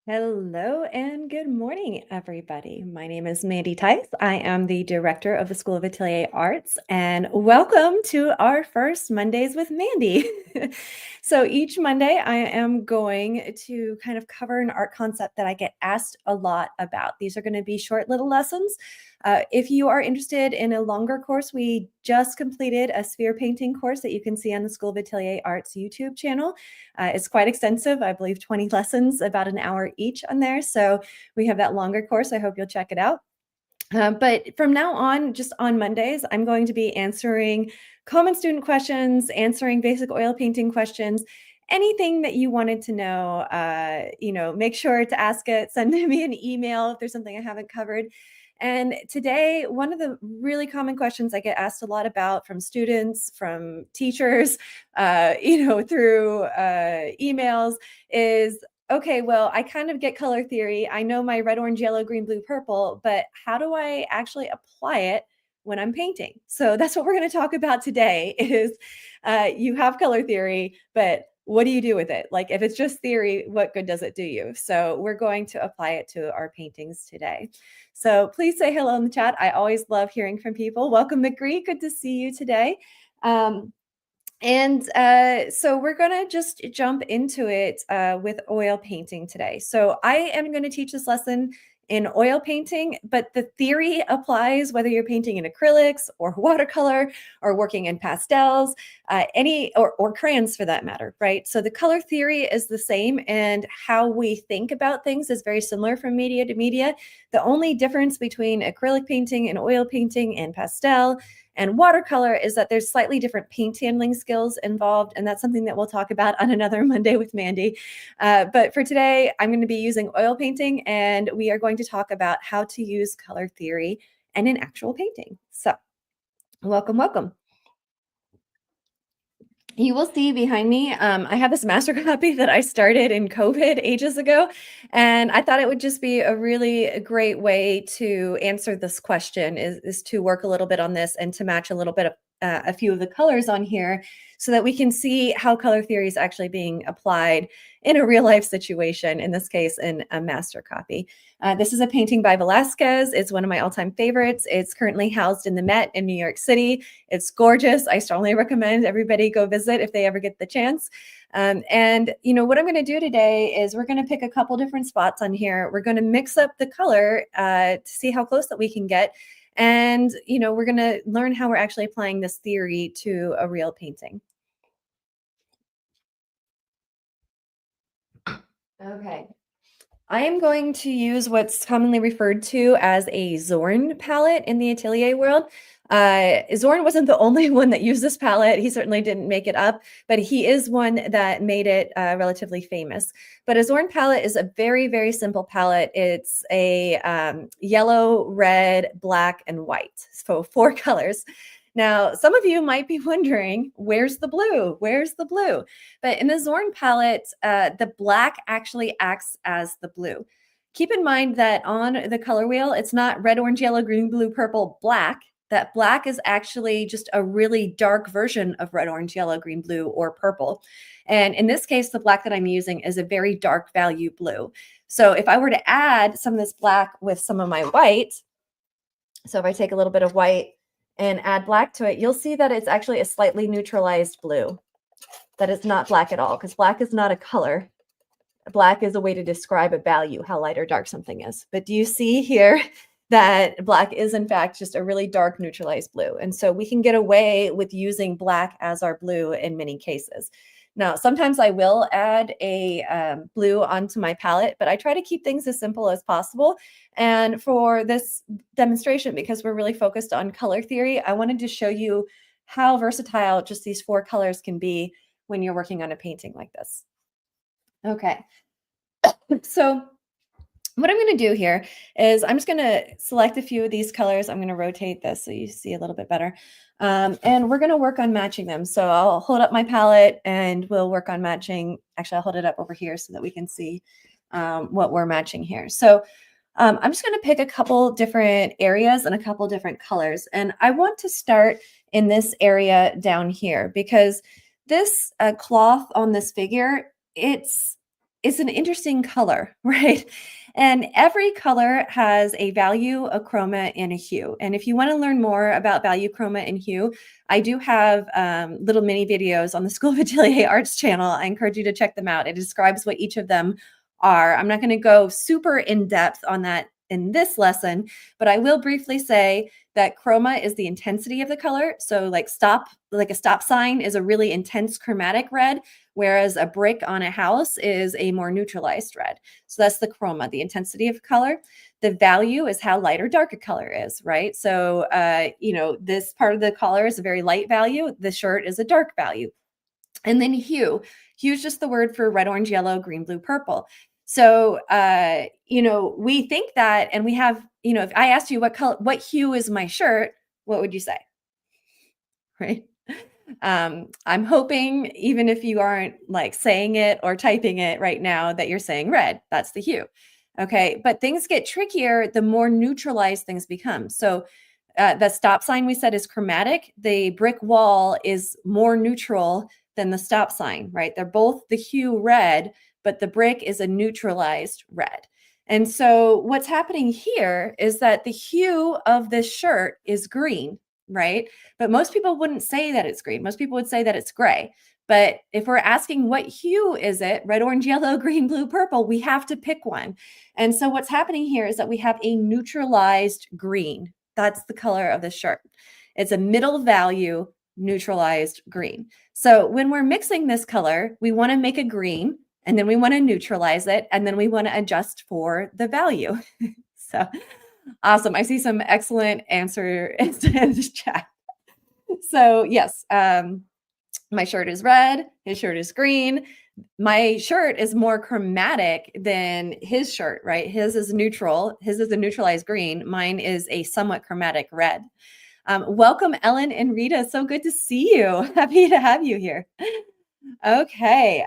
Hello and good morning, everybody. My name is Mandy Tice. I am the director of the School of Atelier Arts, and welcome to our first Mondays with Mandy. So each Monday, I am going to kind of cover an art concept that I get asked a lot about. These are going to be short little lessons. If you are interested in a longer course, we just completed a sphere painting course that you can see on the School of Atelier Arts YouTube channel. It's quite extensive, I believe 20 lessons, about an hour each on there. So we have that longer course. I hope you'll check it out. But from now on, just on Mondays, I'm going to be answering common student questions, answering basic oil painting questions, anything that you wanted to know. Make sure to ask it. Send me an email if there's something I haven't covered. And today, one of the really common questions I get asked a lot about from students, from teachers, through emails is, okay, well, I kind of get color theory. I know my red, orange, yellow, green, blue, purple, but how do I actually apply it when I'm painting? So that's what we're going to talk about today is you have color theory, but what do you do with it? Like if it's just theory, what good does it do you? So we're going to apply it to our paintings today. So please say hello in the chat. I always love hearing from people. Welcome, McGree. Good to see you today. So we're going to just jump into it with oil painting today. So I am going to teach this lesson in oil painting, but the theory applies whether you're painting in acrylics or watercolor or working in pastels, or crayons for that matter, right? So the color theory is the same, and how we think about things is very similar from media to media. The only difference between acrylic painting and oil painting and pastel and watercolor is that there's slightly different paint handling skills involved, and that's something that we'll talk about on another Monday with Mandy. But for today, I'm going to be using oil painting, and we are going to talk about how to use color theory and an actual painting. So welcome, welcome. You will see behind me, I have this master copy that I started in COVID ages ago, and I thought it would just be a really great way to answer this question is to work a little bit on this and to match a little bit of a few of the colors on here so that we can see how color theory is actually being applied in a real life situation, in this case, in a master copy. This is a painting by Velázquez. It's one of my all-time favorites. It's currently housed in the Met in New York City. It's gorgeous. I strongly recommend everybody go visit if they ever get the chance. What I'm going to do today is we're going to pick a couple different spots on here. We're going to mix up the color to see how close that we can get. And, we're going to learn how we're actually applying this theory to a real painting. Okay. I am going to use what's commonly referred to as a Zorn palette in the atelier world. Zorn wasn't the only one that used this palette. He certainly didn't make it up, but he is one that made it relatively famous. But a Zorn palette is a very, very simple palette. It's a yellow, red, black, and white. So 4 colors. Now, some of you might be wondering, where's the blue? Where's the blue? But in the Zorn palette, the black actually acts as the blue. Keep in mind that on the color wheel, it's not red, orange, yellow, green, blue, purple, black. That black is actually just a really dark version of red, orange, yellow, green, blue, or purple. And in this case, the black that I'm using is a very dark value blue. So if I were to add some of this black with some of my white, so if I take a little bit of white and add black to it, you'll see that it's actually a slightly neutralized blue. That is not black at all, because black is not a color. Black is a way to describe a value, how light or dark something is. But do you see here that black is in fact just a really dark neutralized blue? And so we can get away with using black as our blue in many cases. Now, sometimes I will add a blue onto my palette, but I try to keep things as simple as possible. And for this demonstration, because we're really focused on color theory, I wanted to show you how versatile just these 4 colors can be when you're working on a painting like this. Okay, so what I'm going to do here is I'm just going to select a few of these colors. I'm going to rotate this so you see a little bit better. And we're going to work on matching them. So I'll hold up my palette and we'll work on matching. Actually, I'll hold it up over here so that we can see what we're matching here. So I'm just going to pick a couple different areas and a couple different colors. And I want to start in this area down here because this cloth on this figure, it's is an interesting color, right? And every color has a value, a chroma, and a hue. And if you want to learn more about value, chroma, and hue, I do have little mini videos on the School of Atelier Arts channel. I encourage you to check them out. It describes what each of them are. I'm not going to go super in depth on that in this lesson, but I will briefly say that chroma is the intensity of the color. So like a stop sign is a really intense chromatic red, whereas a brick on a house is a more neutralized red. So that's the chroma, the intensity of color. The value is how light or dark a color is, right? So, this part of the collar is a very light value. The shirt is a dark value. And then hue. Hue is just the word for red, orange, yellow, green, blue, purple. So, we think that, and we have, if I asked you what hue is my shirt, what would you say? Right? I'm hoping, even if you aren't like saying it or typing it right now, that you're saying red. That's the hue. Okay. But things get trickier the more neutralized things become. So, the stop sign we said is chromatic. The brick wall is more neutral than the stop sign, right? They're both the hue red, but the brick is a neutralized red. And so what's happening here is that the hue of this shirt is green, right? But most people wouldn't say that it's green. Most people would say that it's gray. But if we're asking what hue is it, red, orange, yellow, green, blue, purple, we have to pick one. And so what's happening here is that we have a neutralized green. That's the color of the shirt. It's a middle value neutralized green. So when we're mixing this color, we want to make a green, and then we want to neutralize it, and then we want to adjust for the value. So awesome. I see some excellent answer in the chat. So yes, my shirt is red, his shirt is green. My shirt is more chromatic than his shirt, right? His is neutral. His is a neutralized green. Mine is a somewhat chromatic red. Welcome, Ellen and Rita. So good to see you. Happy to have you here. Okay.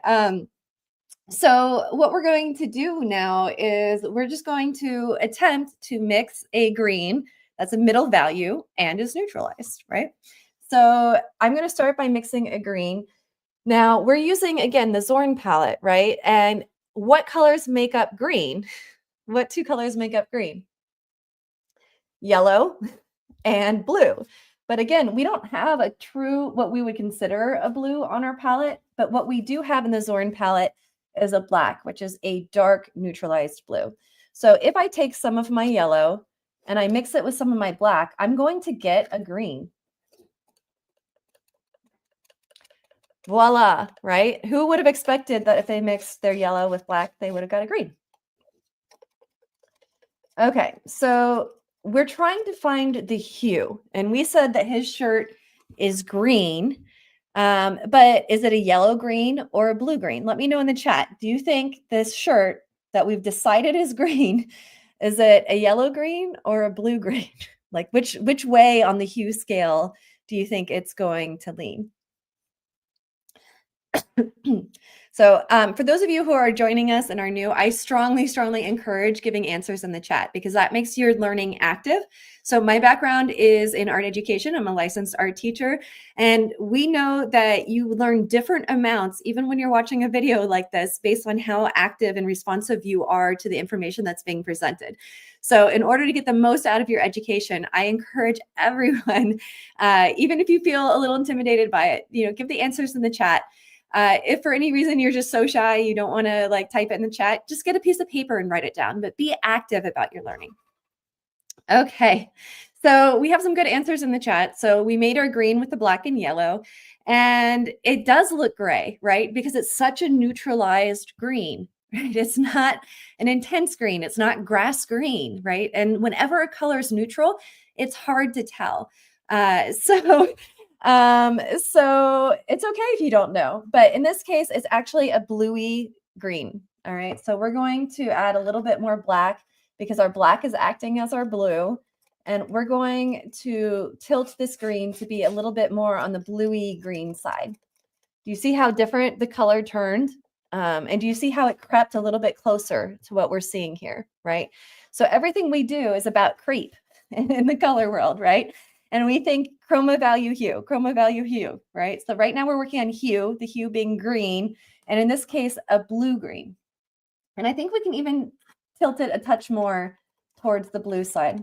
So what we're going to do now is we're just going to attempt to mix a green that's a middle value and is neutralized, right? So I'm going to start by mixing a green. Now we're using, again, the Zorn palette, right? And what colors make up green? What two colors make up green? Yellow and blue. But again, we don't have a true, what we would consider a blue on our palette, but what we do have in the Zorn palette is a black, which is a dark neutralized blue. So if I take some of my yellow and I mix it with some of my black, I'm going to get a green. Voila, right? Who would have expected that if they mixed their yellow with black, they would have got a green? Okay, so we're trying to find the hue, and we said that his shirt is green, but is it a yellow green or a blue green? Let me know in the chat. Do you think this shirt that we've decided is green, is it a yellow green or a blue green? Like which way on the hue scale do you think it's going to lean? So for those of you who are joining us and are new, I strongly encourage giving answers in the chat because that makes your learning active. So my background is in art education. I'm a licensed art teacher. And we know that you learn different amounts, even when you're watching a video like this, based on how active and responsive you are to the information that's being presented. So in order to get the most out of your education, I encourage everyone, even if you feel a little intimidated by it, give the answers in the chat. If for any reason you're just so shy, you don't want to like type it in the chat, just get a piece of paper and write it down, but be active about your learning. Okay, so we have some good answers in the chat. So we made our green with the black and yellow, and it does look gray, right? Because it's such a neutralized green, right? It's not an intense green. It's not grass green, right? And whenever a color is neutral, it's hard to tell. So it's okay if you don't know, but in this case, it's actually a bluey green. All right. So we're going to add a little bit more black because our black is acting as our blue. And we're going to tilt this green to be a little bit more on the bluey green side. Do you see how different the color turned? And do you see how it crept a little bit closer to what we're seeing here, right? So everything we do is about creep in the color world, right? And we think chroma value hue, right? So right now we're working on hue, the hue being green, and in this case, a blue green. And I think we can even tilt it a touch more towards the blue side.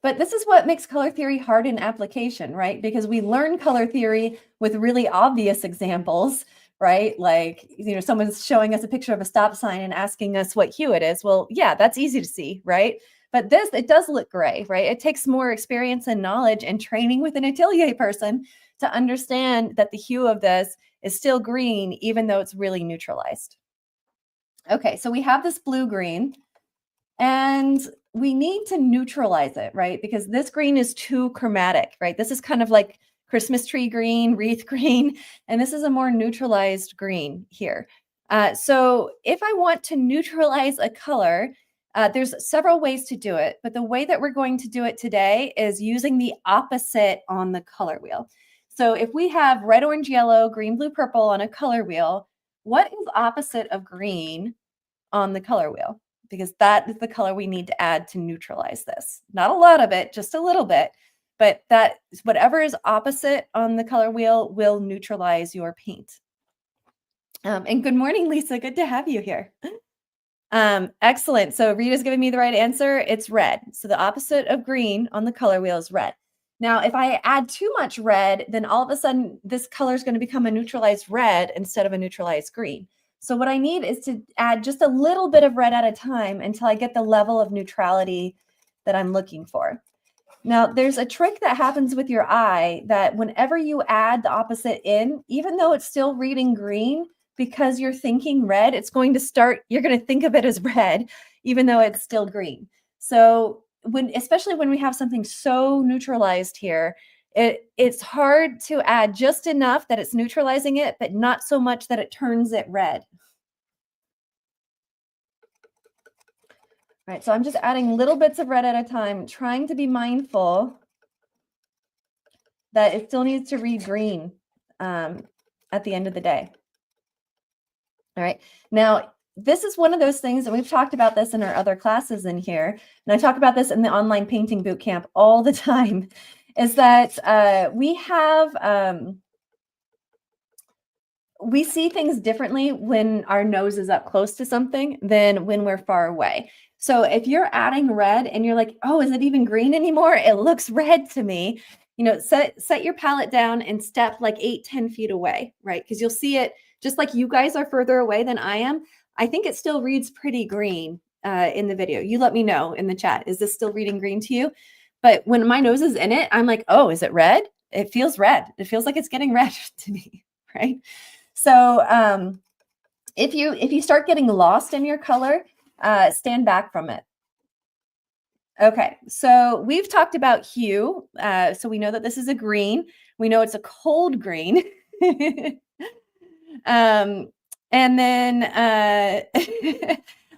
But this is what makes color theory hard in application, right? Because we learn color theory with really obvious examples, right? Like, someone's showing us a picture of a stop sign and asking us what hue it is. Well, yeah, that's easy to see, right? But this, it does look gray, right? It takes more experience and knowledge and training with an atelier person to understand that the hue of this is still green, even though it's really neutralized. Okay, so we have this blue-green, and we need to neutralize it, right? Because this green is too chromatic, right? This is kind of like Christmas tree green, wreath green, and this is a more neutralized green here. So if I want to neutralize a color, there's several ways to do it, but the way that we're going to do it today is using the opposite on the color wheel. So if we have red, orange, yellow, green, blue, purple on a color wheel, what is opposite of green on the color wheel? Because that is the color we need to add to neutralize this. Not a lot of it, just a little bit, but that whatever is opposite on the color wheel will neutralize your paint. And good morning, Lisa. Good to have you here. Excellent. So Rita's giving me the right answer. It's red. So the opposite of green on the color wheel is red. Now, if I add too much red, then all of a sudden this color is going to become a neutralized red instead of a neutralized green. So what I need is to add just a little bit of red at a time until I get the level of neutrality that I'm looking for. Now, there's a trick that happens with your eye that whenever you add the opposite in, even though it's still reading green, because you're thinking red, it's going to start, you're going to think of it as red, even though it's still green. So especially when we have something so neutralized here, it's hard to add just enough that it's neutralizing it, but not so much that it turns it red. All right, so I'm just adding little bits of red at a time, trying to be mindful that it still needs to read green at the end of the day. All right, now this is one of those things, and we've talked about this in our other classes in here, and I talk about this in the online painting boot camp all the time, is that we see things differently when our nose is up close to something than when we're far away. So if you're adding red and you're like, oh, is it even green anymore? It looks red to me. Set your palette down and step like 8-10 feet away, right? Because you'll see it just like you guys are further away than I am. I think it still reads pretty green in the video. You let me know in the chat. Is this still reading green to you? But when my nose is in it, I'm like, oh, is it red? It feels red. It feels like it's getting red to me, right? So if you start getting lost in your color, stand back from it. Okay, so we've talked about hue. So we know that this is a green. We know it's a cold green. And then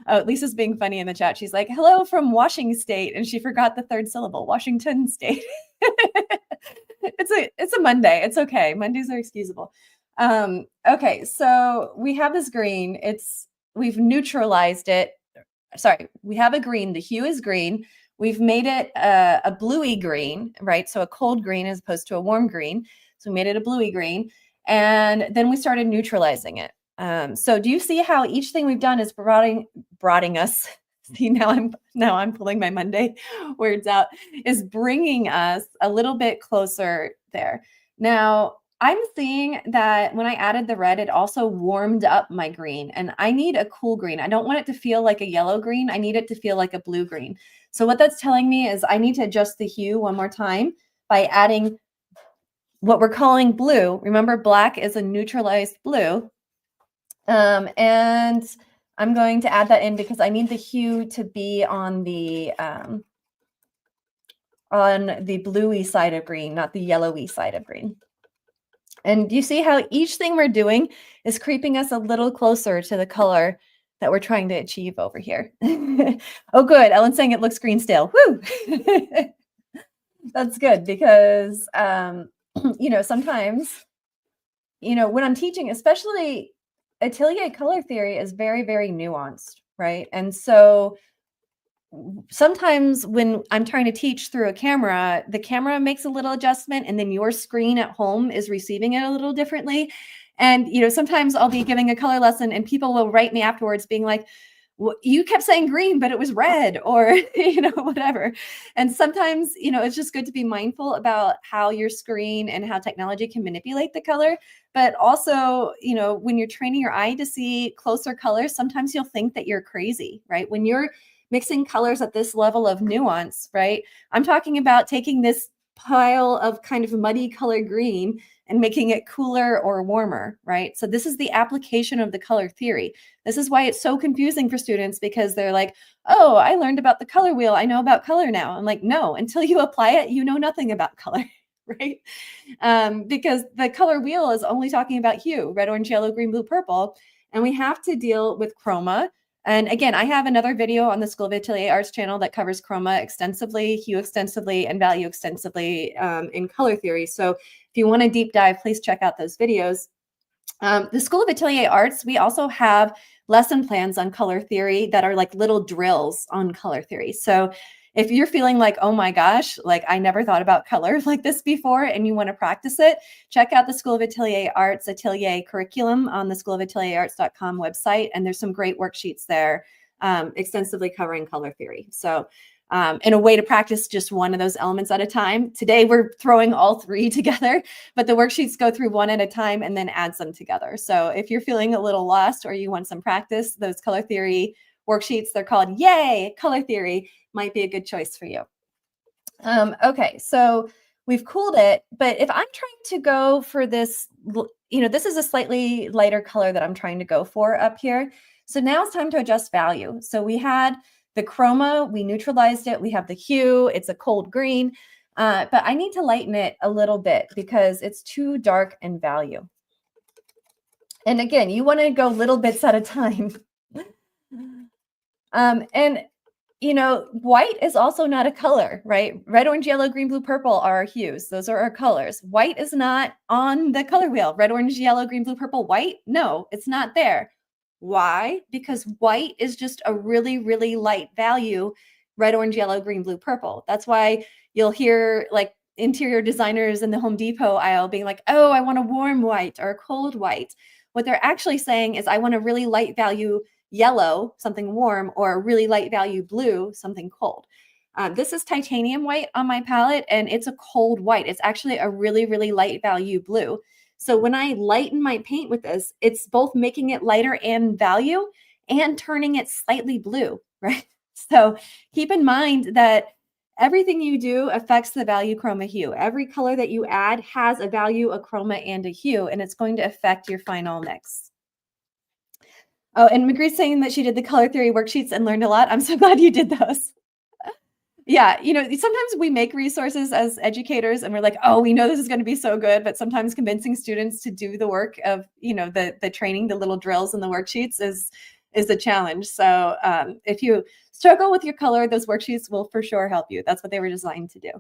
oh, Lisa's being funny in the chat. She's like, hello from Washington State. And she forgot the third syllable, Washington State. It's a Monday. It's okay. Mondays are excusable. Okay, so we have this green. We've neutralized it. Sorry, we have a green. The hue is green. We've made it a bluey green, right? So a cold green as opposed to a warm green. So we made it a bluey green. And then we started neutralizing it. So do you see how each thing we've done is broadening us? See, now I'm pulling my Monday words out, is bringing us a little bit closer there. Now, I'm seeing that when I added the red, it also warmed up my green, and I need a cool green. I don't want it to feel like a yellow green. I need it to feel like a blue green. So what that's telling me is I need to adjust the hue one more time by adding what we're calling blue. Remember, black is a neutralized blue. And I'm going to add that in because I need the hue to be on the bluey side of green, not the yellowy side of green. And you see how each thing we're doing is creeping us a little closer to the color that we're trying to achieve over here. Oh, good. Ellen's saying it looks green still. Woo! That's good because, sometimes, when I'm teaching, especially atelier color theory is very, very nuanced, right? And so sometimes when I'm trying to teach through a camera, the camera makes a little adjustment and then your screen at home is receiving it a little differently. And, sometimes I'll be giving a color lesson and people will write me afterwards being like, well, you kept saying green, but it was red, or, whatever. And sometimes, it's just good to be mindful about how your screen and how technology can manipulate the color. But also, when you're training your eye to see closer colors, sometimes you'll think that you're crazy, right? When you're mixing colors at this level of nuance, right? I'm talking about taking this pile of kind of muddy color green and making it cooler or warmer, right? So this is the application of the color theory. This is why it's so confusing for students, because they're like, oh, I learned about the color wheel. I know about color now. I'm like, no, until you apply it, you know nothing about color, right? Because the color wheel is only talking about hue, red, orange, yellow, green, blue, purple. And we have to deal with chroma. And again, I have another video on the School of Atelier Arts channel that covers chroma extensively, hue extensively, and value extensively in color theory. So if you want to deep dive, please check out those videos. The School of Atelier Arts, we also have lesson plans on color theory that are like little drills on color theory. So if you're feeling like, oh my gosh, like I never thought about color like this before and you want to practice it, check out the School of Atelier Arts Atelier curriculum on the schoolofatelierarts.com website. And there's some great worksheets there extensively covering color theory. So in a way to practice just one of those elements at a time. Today, we're throwing all three together, but the worksheets go through one at a time and then adds them together. So if you're feeling a little lost or you want some practice, those color theory worksheets, they're called Yay Color Theory, might be a good choice for you. Okay, so we've cooled it, but if I'm trying to go for this, this is a slightly lighter color that I'm trying to go for up here. So now it's time to adjust value. So we had the chroma, we neutralized it. We have the hue, it's a cold green, but I need to lighten it a little bit because it's too dark in value. And again, you want to go little bits at a time. And white is also not a color, right? Red, orange, yellow, green, blue, purple are our hues. Those are our colors. White is not on the color wheel. Red, orange, yellow, green, blue, purple, white. No, it's not there. Why? Because white is just a really, really light value. Red, orange, yellow, green, blue, purple. That's why you'll hear like interior designers in the Home Depot aisle being like, oh, I want a warm white or a cold white. What they're actually saying is I want a really light value yellow, something warm, or a really light value blue, something cold. This is titanium white on my palette, and it's a cold white. It's actually a really, really light value blue. So when I lighten my paint with this, it's both making it lighter in value and turning it slightly blue, right? So keep in mind that everything you do affects the value chroma hue. Every color that you add has a value, a chroma, and a hue, and it's going to affect your final mix. Oh, and Magri's saying that she did the color theory worksheets and learned a lot. I'm so glad you did those. Yeah, sometimes we make resources as educators and we're like, oh, we know this is going to be so good, but sometimes convincing students to do the work of, the training, the little drills and the worksheets is a challenge. So if you struggle with your color, those worksheets will for sure help you. That's what they were designed to do.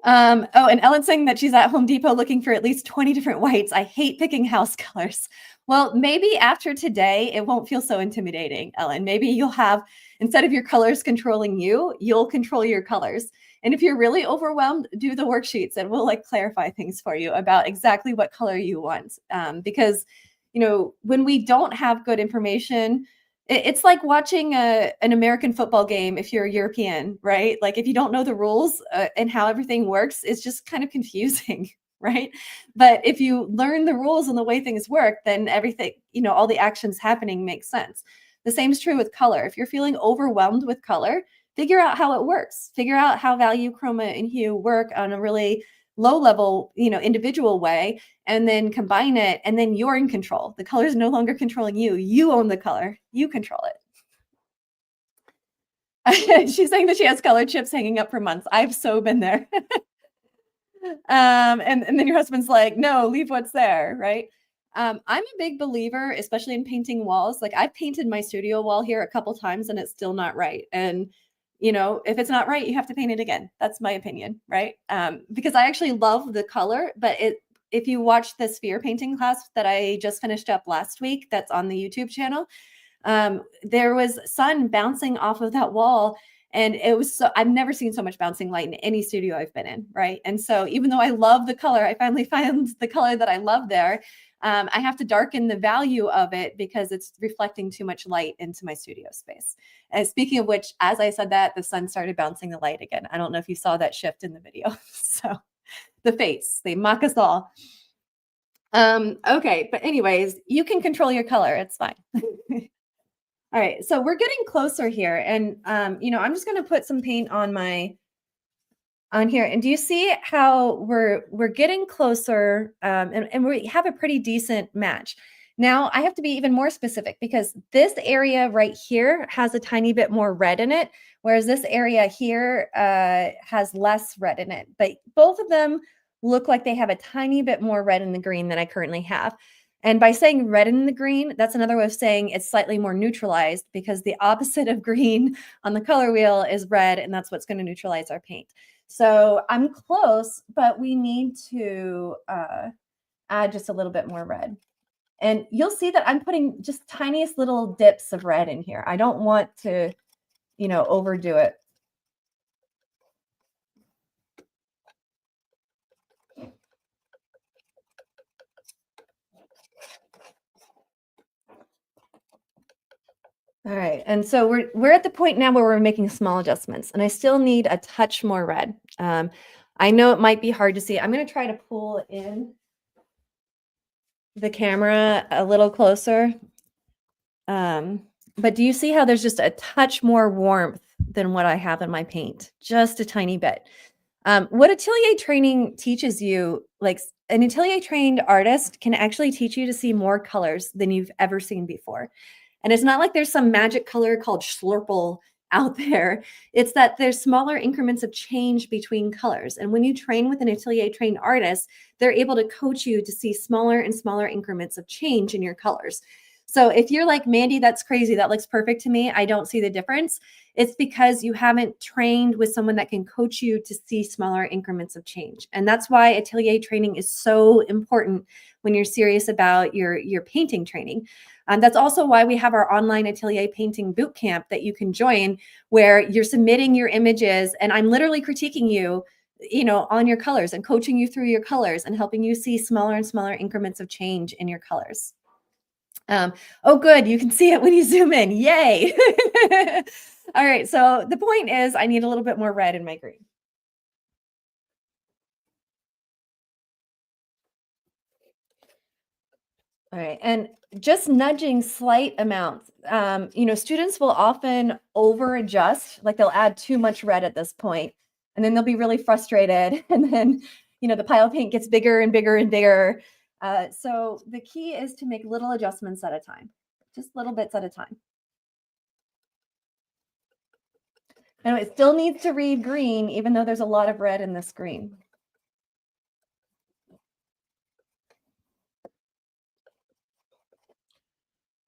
And Ellen's saying that she's at Home Depot looking for at least 20 different whites. I hate picking house colors. Well, maybe after today, it won't feel so intimidating, Ellen. Maybe you'll have, instead of your colors controlling you, you'll control your colors. And if you're really overwhelmed, do the worksheets and we'll clarify things for you about exactly what color you want. Because, when we don't have good information, it's like watching an American football game if you're European, right? Like if you don't know the rules and how everything works, it's just kind of confusing, right? But if you learn the rules and the way things work, then everything, all the actions happening makes sense. The same is true with color. If you're feeling overwhelmed with color, figure out how it works. Figure out how value, chroma, and hue work on a really low level, individual way, and then combine it, and then you're in control. The color is no longer controlling you. You own the color. You control it. She's saying that she has color chips hanging up for months. I've so been there. And then your husband's like, no, leave what's there, right? I'm a big believer, especially in painting walls. Like I've painted my studio wall here a couple times and it's still not right. And if it's not right, you have to paint it again. That's my opinion, right? Because I actually love the color, but if you watch the sphere painting class that I just finished up last week, that's on the YouTube channel, there was sun bouncing off of that wall And it was so I've never seen so much bouncing light in any studio I've been in, right? And so even though I love the color, I finally found the color that I love there. I have to darken the value of it because it's reflecting too much light into my studio space. And speaking of which, as I said that, the sun started bouncing the light again. I don't know if you saw that shift in the video. So the face, they mock us all. Okay, but anyways, you can control your color. It's fine. All right, so we're getting closer here, and I'm just going to put some paint on here. And do you see how we're getting closer, and we have a pretty decent match. Now I have to be even more specific because this area right here has a tiny bit more red in it, whereas this area here has less red in it. But both of them look like they have a tiny bit more red in the green than I currently have. And by saying red in the green, that's another way of saying it's slightly more neutralized because the opposite of green on the color wheel is red, and that's what's going to neutralize our paint. So I'm close, but we need to add just a little bit more red. And you'll see that I'm putting just tiniest little dips of red in here. I don't want to, overdo it. All right, and so we're at the point now where we're making small adjustments, and I still need a touch more red. I know it might be hard to see. I'm going to try to pull in the camera a little closer. But do you see how there's just a touch more warmth than what I have in my paint? Just a tiny bit. What atelier training teaches you, like an atelier trained artist can actually teach you to see more colors than you've ever seen before. And it's not like there's some magic color called Schlurple out there. It's that there's smaller increments of change between colors. And when you train with an atelier trained artist, they're able to coach you to see smaller and smaller increments of change in your colors. So if you're like, Mandy, that's crazy, that looks perfect to me, I don't see the difference, it's because you haven't trained with someone that can coach you to see smaller increments of change. And that's why atelier training is so important when you're serious about your painting training. That's also why we have our online atelier painting boot camp that you can join, where you're submitting your images and I'm literally critiquing you, on your colors and coaching you through your colors and helping you see smaller and smaller increments of change in your colors. Oh, good. You can see it when you zoom in. Yay. All right. So the point is I need a little bit more red in my green. All right. And just nudging slight amounts. Students will often over adjust, like they'll add too much red at this point, and then they'll be really frustrated. And then, the pile of paint gets bigger and bigger and bigger. So the key is to make little adjustments at a time, just little bits at a time. And it still needs to read green, even though there's a lot of red in this green.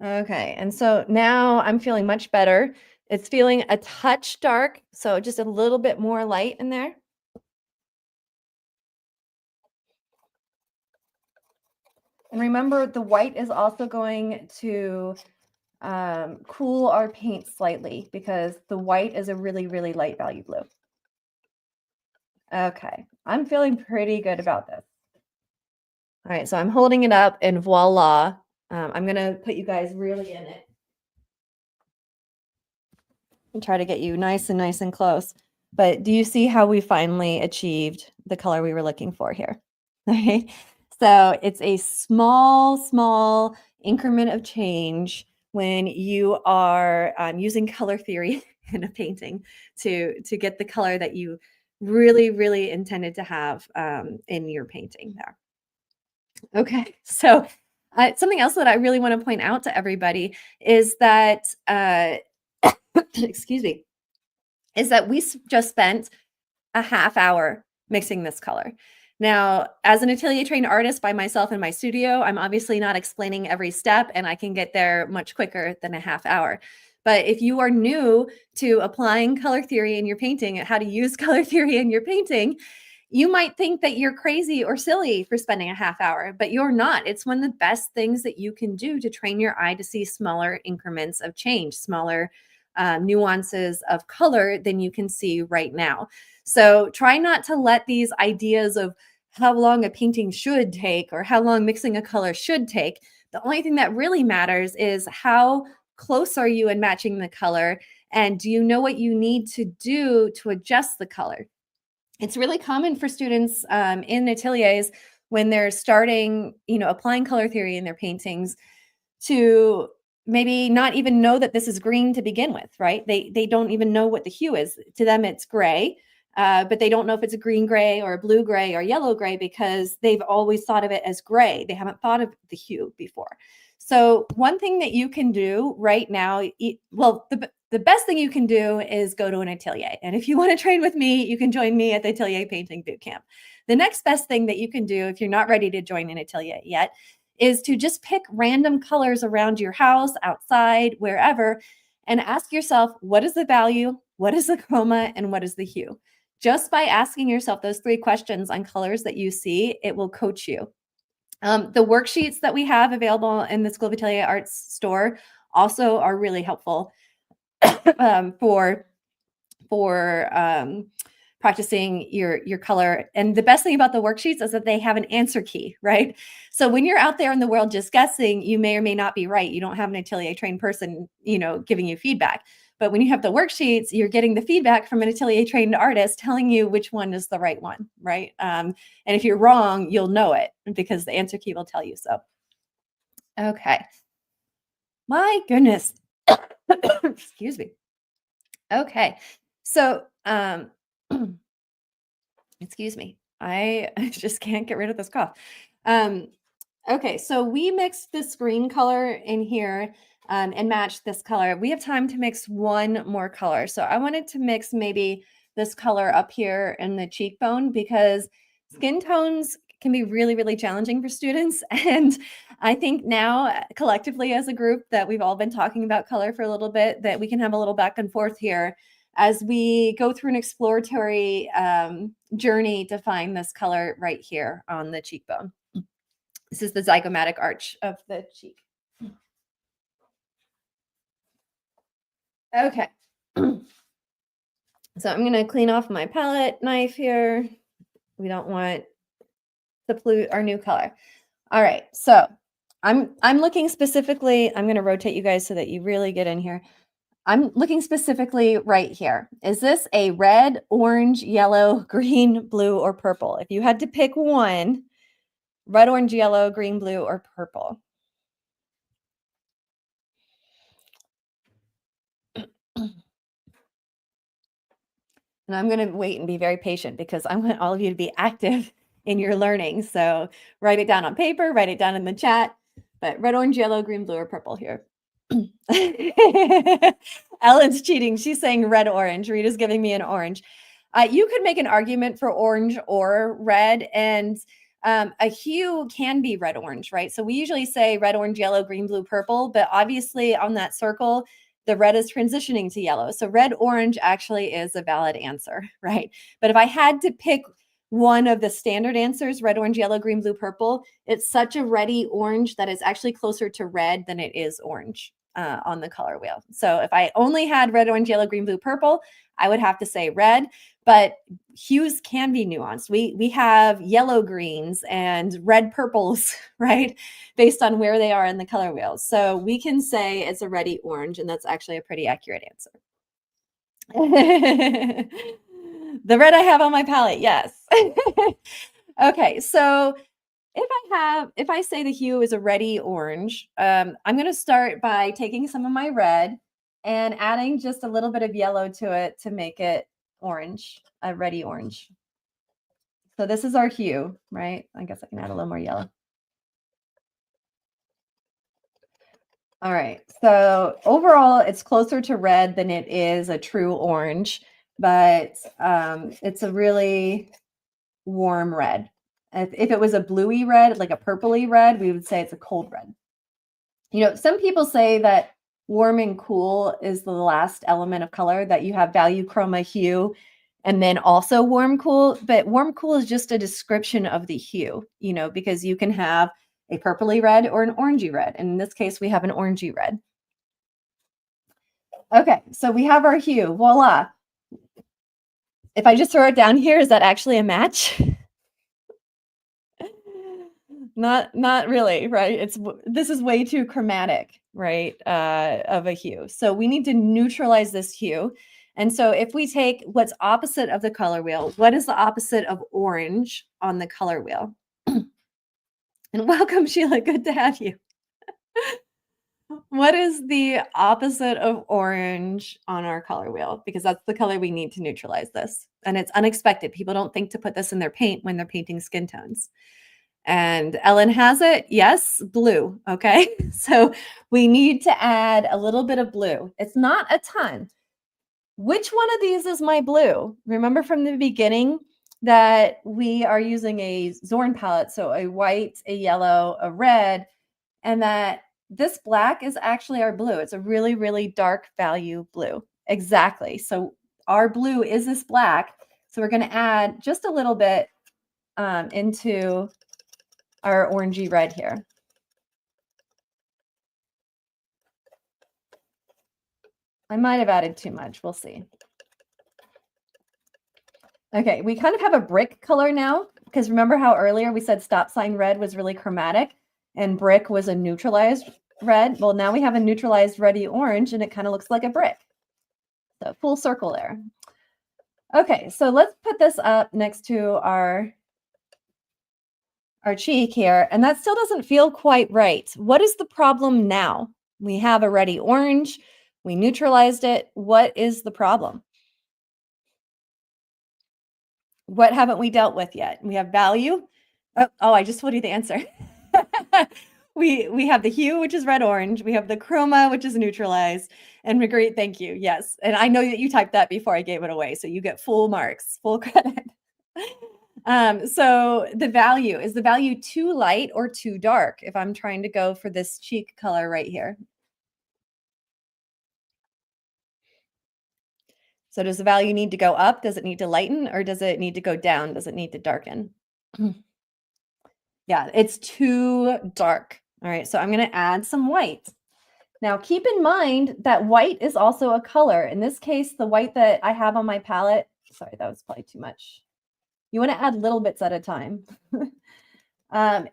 Okay, and so now I'm feeling much better. It's feeling a touch dark, so just a little bit more light in there. And remember, the white is also going to cool our paint slightly because the white is a really, really light value blue. Okay, I'm feeling pretty good about this. All right, so I'm holding it up and voila. I'm going to put you guys really in it and try to get you nice and close. But do you see how we finally achieved the color we were looking for here? Okay, so it's a small increment of change when you are using color theory in a painting to get the color that you really intended to have in your painting there. Okay, so something else that I really want to point out to everybody is that, excuse me, is that we just spent a half hour mixing this color. Now, as an atelier trained artist by myself in my studio, I'm obviously not explaining every step and I can get there much quicker than a half hour. But if you are new to applying color theory in your painting and how to use color theory in your painting, you might think that you're crazy or silly for spending a half hour, but you're not. It's one of the best things that you can do to train your eye to see smaller increments of change, smaller nuances of color than you can see right now. So try not to let these ideas of how long a painting should take or how long mixing a color should take. The only thing that really matters is how close are you in matching the color, and do you know what you need to do to adjust the color? It's really common for students in ateliers when they're starting, applying color theory in their paintings to maybe not even know that this is green to begin with, right? They don't even know what the hue is. To them, it's gray, but they don't know if it's a green gray or a blue gray or yellow gray because they've always thought of it as gray. They haven't thought of the hue before. So one thing that you can do right now, the best thing you can do is go to an atelier. And if you want to train with me, you can join me at the Atelier Painting Bootcamp. The next best thing that you can do if you're not ready to join an atelier yet is to just pick random colors around your house, outside, wherever, and ask yourself, what is the value, what is the chroma, and what is the hue? Just by asking yourself those 3 questions on colors that you see, it will coach you. The worksheets that we have available in the School of Atelier Arts store also are really helpful for practicing your color. And the best thing about the worksheets is that they have an answer key, right? So when you're out there in the world just guessing, you may or may not be right. You don't have an atelier trained person, giving you feedback. But when you have the worksheets, you're getting the feedback from an atelier trained artist telling you which one is the right one, right? And if you're wrong, you'll know it because the answer key will tell you so. Okay. My goodness. Excuse me. Okay. So, excuse me. I just can't get rid of this cough. Okay, so we mixed this green color in here and matched this color. We have time to mix one more color. So I wanted to mix maybe this color up here in the cheekbone because skin tones can be really, really challenging for students. And I think now collectively as a group that we've all been talking about color for a little bit, that we can have a little back and forth here as we go through an exploratory journey to find this color right here on the cheekbone. This is the zygomatic arch of the cheek. Okay. So I'm going to clean off my palette knife here. We don't want to pollute our new color. All right. So I'm looking specifically, I'm going to rotate you guys so that you really get in here. I'm looking specifically right here. Is this a red, orange, yellow, green, blue, or purple? If you had to pick one, red, orange, yellow, green, blue, or purple. And I'm going to wait and be very patient because I want all of you to be active in your learning. So write it down on paper, write it down in the chat. But red, orange, yellow, green, blue, or purple here. Ellen's cheating. She's saying red, orange. Rita's giving me an orange. You could make an argument for orange or red, and a hue can be red, orange, right? So we usually say red, orange, yellow, green, blue, purple, but obviously on that circle, the red is transitioning to yellow. So red, orange actually is a valid answer, right? But if I had to pick one of the standard answers, red, orange, yellow, green, blue, purple, it's such a reddy orange that is actually closer to red than it is orange on the color wheel. So if I only had red, orange, yellow, green, blue, purple, I would have to say red, but hues can be nuanced. We have yellow greens and red purples, right? Based on where they are in the color wheel. So we can say it's a reddy orange, and that's actually a pretty accurate answer. The red I have on my palette, yes. Okay, so if I say the hue is a reddy orange, I'm going to start by taking some of my red and adding just a little bit of yellow to it to make it orange, a reddy orange. So this is our hue, right? I guess I can add a little more yellow. All right, so overall, it's closer to red than it is a true orange, but it's a really warm red. If it was a bluey red, like a purpley red, we would say it's a cold red. Some people say that warm and cool is the last element of color, that you have value, chroma, hue, and then also warm, cool. But warm, cool is just a description of the hue, because you can have a purpley red or an orangey red. And in this case, we have an orangey red. Okay, so we have our hue. Voila. If I just throw it down here, is that actually a match? Not really, right? This is way too chromatic, right? Of a hue. So we need to neutralize this hue. And so if we take what's opposite of the color wheel, what is the opposite of orange on the color wheel? And welcome, Sheila. Good to have you. What is the opposite of orange on our color wheel? Because that's the color we need to neutralize this. And it's unexpected. People don't think to put this in their paint when they're painting skin tones. And Ellen has it. Yes, blue. Okay. So we need to add a little bit of blue. It's not a ton. Which one of these is my blue? Remember from the beginning that we are using a Zorn palette. So a white, a yellow, a red, and that this black is actually our blue. It's a really, really dark value blue. Exactly. So our blue is this black. So we're going to add just a little bit into our orangey red here. I might have added too much. We'll see. Okay, we kind of have a brick color now, because remember how earlier we said stop sign red was really chromatic and brick was a neutralized red? Well, now we have a neutralized reddy orange and it kind of looks like a brick. So full circle there. Okay, so let's put this up next to our cheek here, and that still doesn't feel quite right. What is the problem now? We have a reddy orange. We neutralized it. What is the problem? What haven't we dealt with yet? We have value. Oh, I just told you the answer. We have the hue, which is red orange. We have the chroma, which is neutralized. And Marguerite, thank you. Yes. And I know that you typed that before I gave it away. So you get full marks, full credit. So the value, is the value too light or too dark if I'm trying to go for this cheek color right here? So does the value need to go up? Does it need to lighten or does it need to go down? Does it need to darken? Yeah, it's too dark. All right, so I'm going to add some white. Now, keep in mind that white is also a color. In this case, the white that I have on my palette, sorry, that was probably too much. You want to add little bits at a time,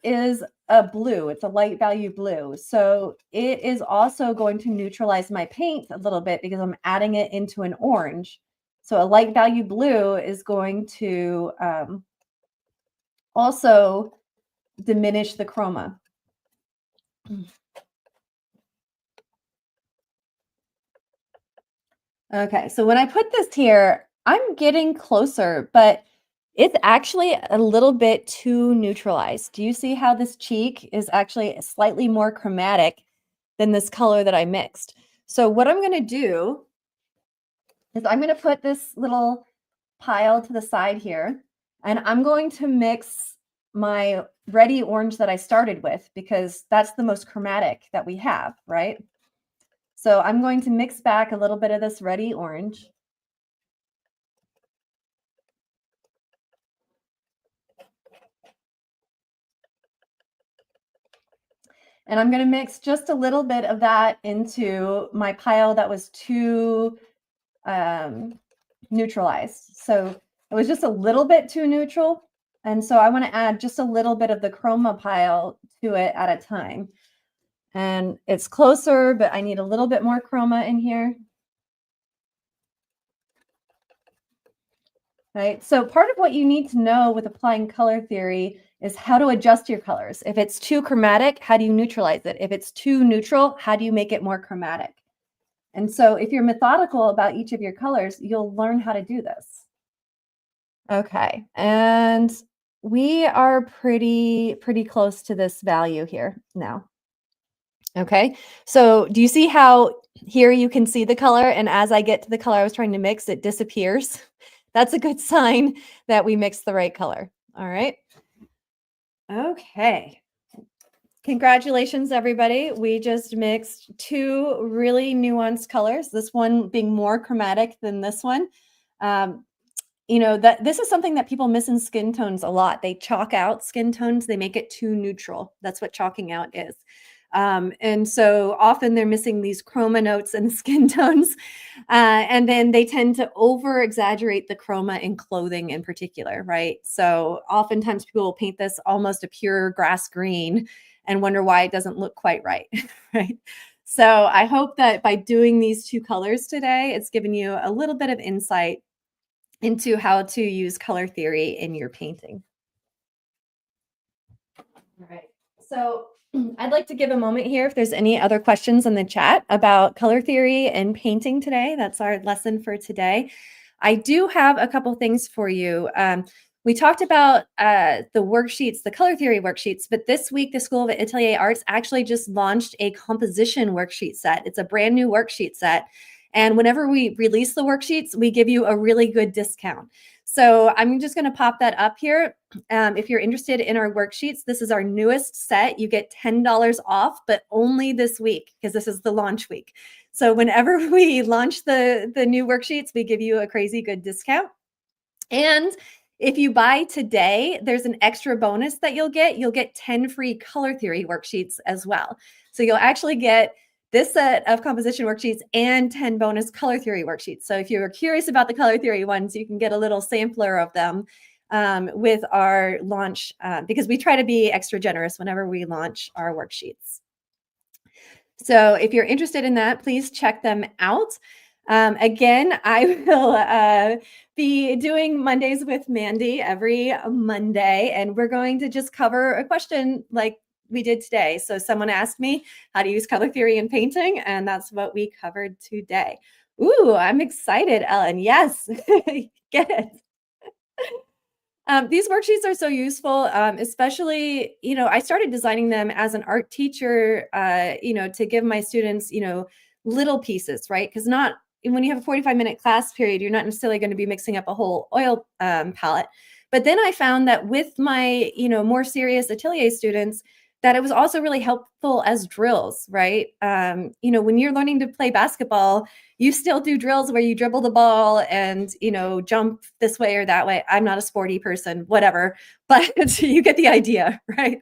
is a blue. It's a light value blue. So it is also going to neutralize my paint a little bit because I'm adding it into an orange. So a light value blue is going to also diminish the chroma. Okay, so when I put this here, I'm getting closer, but it's actually a little bit too neutralized. Do you see how this cheek is actually slightly more chromatic than this color that I mixed? So what I'm going to do is I'm going to put this little pile to the side here, and I'm going to mix my reddy orange that I started with because that's the most chromatic that we have, right? So I'm going to mix back a little bit of this reddy orange. And I'm going to mix just a little bit of that into my pile that was too neutralized. So it was just a little bit too neutral. And so I want to add just a little bit of the chroma pile to it at a time. And it's closer, but I need a little bit more chroma in here. Right. So part of what you need to know with applying color theory is how to adjust your colors. If it's too chromatic, how do you neutralize it? If it's too neutral, how do you make it more chromatic? And so if you're methodical about each of your colors, you'll learn how to do this. Okay. And we are pretty close to this value here now. Okay. So do you see how here you can see the color, and as I get to the color I was trying to mix, it disappears? That's a good sign that we mixed the right color. All right. Okay. Congratulations, everybody. We just mixed two really nuanced colors, this one being more chromatic than this one. You know, that this is something that people miss in skin tones a lot. They chalk out skin tones. They make it too neutral. That's what chalking out is. And so often they're missing these chroma notes and skin tones. And then they tend to over exaggerate the chroma in clothing in particular, right? So oftentimes people will paint this almost a pure grass green and wonder why it doesn't look quite right, right? So I hope that by doing these two colors today, it's given you a little bit of insight into how to use color theory in your painting. All right. So I'd like to give a moment here if there's any other questions in the chat about color theory and painting today. That's our lesson for today. I do have a couple things for you. We talked about the worksheets, the color theory worksheets, but this week the School of Atelier Arts actually just launched a composition worksheet set. It's a brand new worksheet set. And whenever we release the worksheets, we give you a really good discount. So I'm just going to pop that up here. If you're interested in our worksheets, this is our newest set. You get $10 off, but only this week because this is the launch week. So whenever we launch the new worksheets, we give you a crazy good discount. And if you buy today, there's an extra bonus that you'll get. You'll get 10 free color theory worksheets as well. So you'll actually get this set of composition worksheets and 10 bonus color theory worksheets. So if you're curious about the color theory ones, you can get a little sampler of them with our launch because we try to be extra generous whenever we launch our worksheets. So if you're interested in that, please check them out. Again, I will be doing Mondays with Mandy every Monday, and we're going to just cover a question like we did today. So someone asked me how to use color theory in painting, and that's what we covered today. Ooh, I'm excited, Ellen. Yes, get it. These worksheets are so useful, especially, I started designing them as an art teacher, to give my students, little pieces, right? Because not when you have a 45-minute class period, you're not necessarily going to be mixing up a whole oil palette. But then I found that with my, more serious atelier students, that it was also really helpful as drills, right? When you're learning to play basketball, you still do drills where you dribble the ball and, jump this way or that way. I'm not a sporty person, whatever, but you get the idea, right?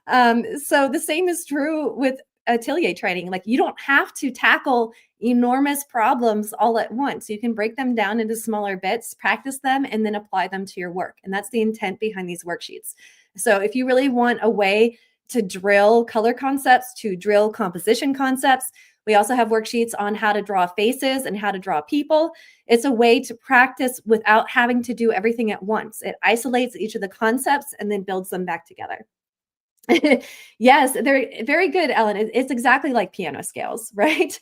So the same is true with atelier training. Like you don't have to tackle enormous problems all at once. You can break them down into smaller bits, practice them, and then apply them to your work. And that's the intent behind these worksheets. So if you really want a way to drill color concepts, to drill composition concepts, we also have worksheets on how to draw faces and how to draw people. It's a way to practice without having to do everything at once. It isolates each of the concepts and then builds them back together. Yes, they're very good, Ellen. It's exactly like piano scales, right?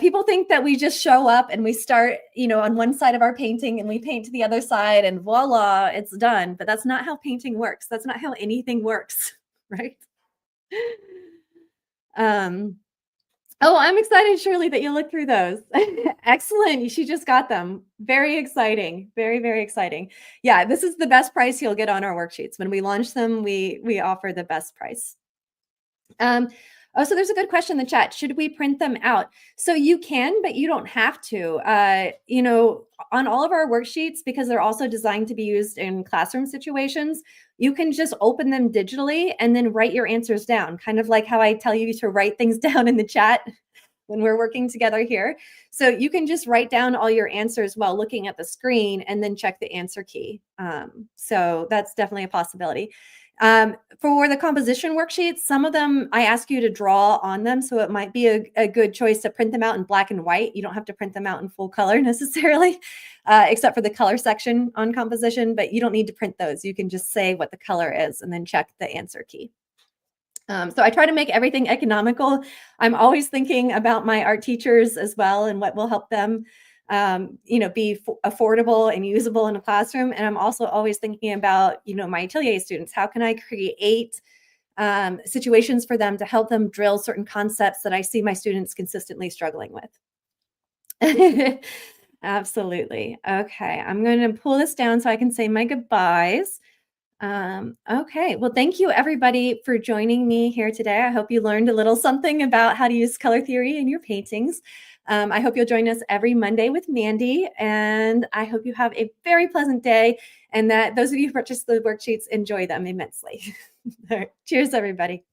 People think that we just show up and we start, on one side of our painting and we paint to the other side and voila, it's done. But that's not how painting works. That's not how anything works, right? Oh, I'm excited, Shirley, that you looked through those. Excellent. She just got them. Very exciting. Very, very exciting. Yeah, this is the best price you'll get on our worksheets. When we launch them, we offer the best price. So there's a good question in the chat. Should we print them out? So you can, but you don't have to. On all of our worksheets, because they're also designed to be used in classroom situations, you can just open them digitally and then write your answers down, kind of like how I tell you to write things down in the chat when we're working together here. So you can just write down all your answers while looking at the screen and then check the answer key. So that's definitely a possibility. For the composition worksheets, some of them I ask you to draw on them. So it might be a good choice to print them out in black and white. You don't have to print them out in full color necessarily, except for the color section on composition, but you don't need to print those. You can just say what the color is and then check the answer key. So I try to make everything economical. I'm always thinking about my art teachers as well and what will help them be affordable and usable in a classroom. And I'm also always thinking about, my atelier students. How can I create situations for them to help them drill certain concepts that I see my students consistently struggling with? Absolutely. Okay, I'm going to pull this down so I can say my goodbyes. Okay, well, thank you everybody for joining me here today. I hope you learned a little something about how to use color theory in your paintings. I hope you'll join us every Monday with Mandy, and I hope you have a very pleasant day and that those of you who purchased the worksheets enjoy them immensely. All right, cheers, everybody.